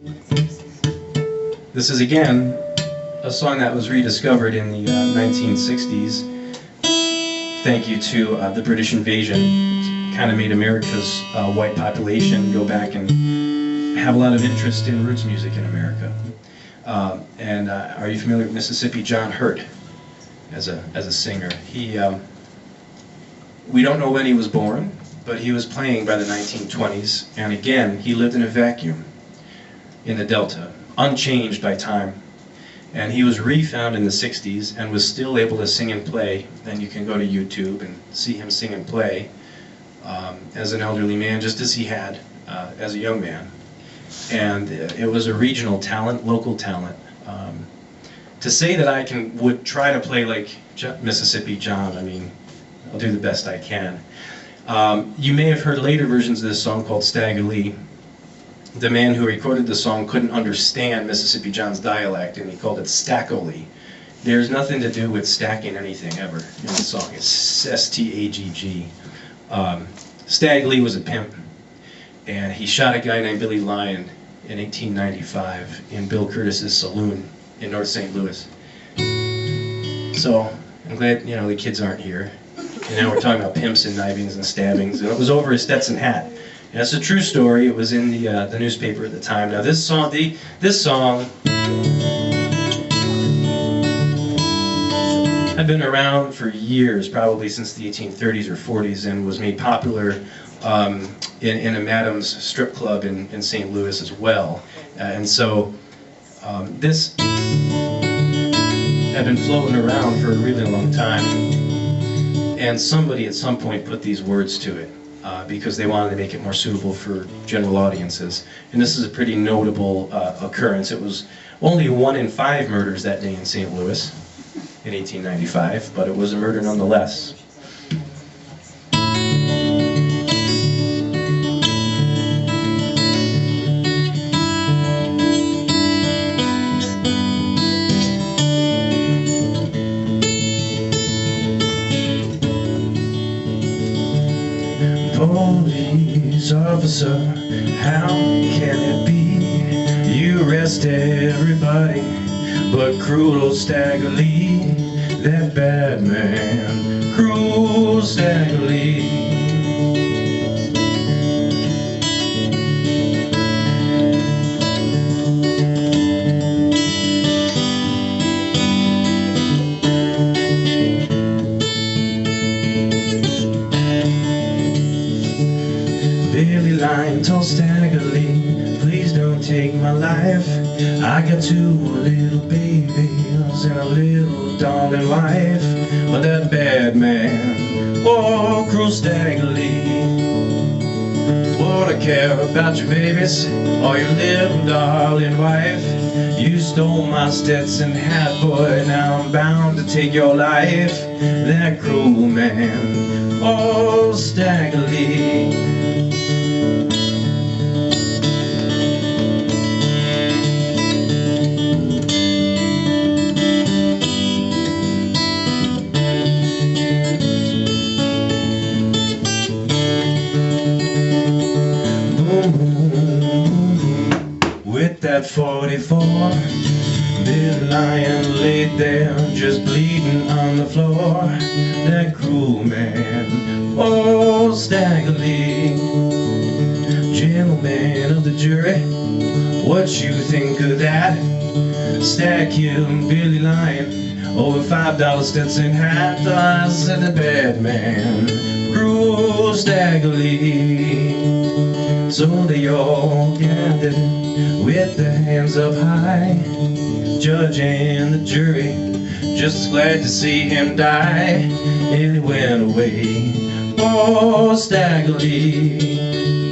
This is again a song that was rediscovered in the 1960s. Thank you to the British invasion. Kind of made America's white population go back and have a lot of interest in roots music in America. Are you familiar with Mississippi John Hurt as a singer? We don't know when he was born, but he was playing by the 1920s, and again, he lived in a vacuum in the Delta, unchanged by time. And he was refound in the 60s and was still able to sing and play. And you can go to YouTube and see him sing and play as an elderly man, just as he had as a young man. And it was a regional talent, local talent. To say that I would try to play like Mississippi John, I mean, I'll do the best I can. You may have heard later versions of this song called Stagg Lee. The man who recorded the song couldn't understand Mississippi John's dialect, and he called it Stagg Lee. There's nothing to do with stacking anything ever in the song. It's S-T-A-G-G. Stagg Lee was a pimp, and he shot a guy named Billy Lyon in 1895 in Bill Curtis's saloon in North St. Louis. So I'm glad the kids aren't here. And now we're talking about pimps and knivings and stabbings. And it was over his Stetson hat. And it's a true story. It was in the newspaper at the time. Now this song had been around for years, probably since the 1830s or 40s, and was made popular in a Madam's strip club in St. Louis as well. And so this had been floating around for a really long time. And somebody at some point put these words to it. Because they wanted to make it more suitable for general audiences. And this is a pretty notable occurrence. It was only 1 in 5 murders that day in St. Louis in 1895, but it was a murder nonetheless. Police officer, how can it be you arrest everybody but cruel old Stagg Lee, that bad man, cruel Stagg Lee. Billy Lyon told Stagg Lee, please don't take my life. I got 2 little babies and a little darling wife. But that bad man, oh, cruel Stagg Lee, what I care about your babies or your little darling wife. You stole my Stetson hat, boy, now I'm bound to take your life. That cruel man, oh, Stagg Lee. With that 44, Billy Lyon laid there just bleeding on the floor. That cruel man, oh, Stagg Lee. Gentlemen of the jury, what you think of that? Stagg killed Billy Lyon over $5 Stetson hat. I said the bad man, cruel Stagg Lee. So they all gathered with their hands up high, judge and the jury just glad to see him die. And he went away, oh, Stagg Lee.